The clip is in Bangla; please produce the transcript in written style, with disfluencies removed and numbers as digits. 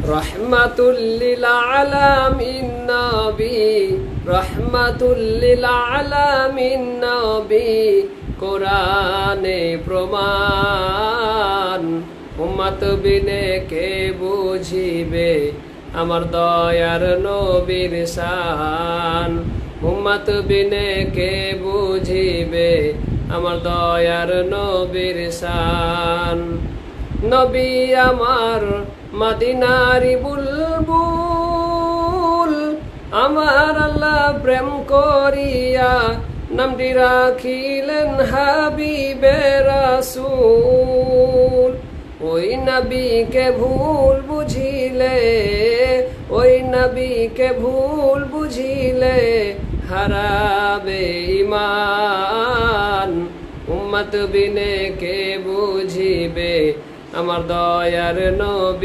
রহমাতুল্লিল আলামিন নবী, রহমাতুল্লিল আলামিন নবী, কোরআনে প্রমাণ। উম্মত বিনে কে বুঝিবে আমার দয়ার নবীর শান। উম্মত বিনে কে বুঝিবে আমার দয়ার নবীর শান। নবী আমার মদিনারি বুলবুল, আমার আল্লাহ প্রেম করিয়া নামটি রাখিলেন হাবিবে রাসূল। ওই নবীকে ভুল বুঝিলে, ওই নবীকে ভুল বুঝিলে হারাবে ঈমান। উম্মত বিনে কে বুঝিবে আমার দয়ার নবী।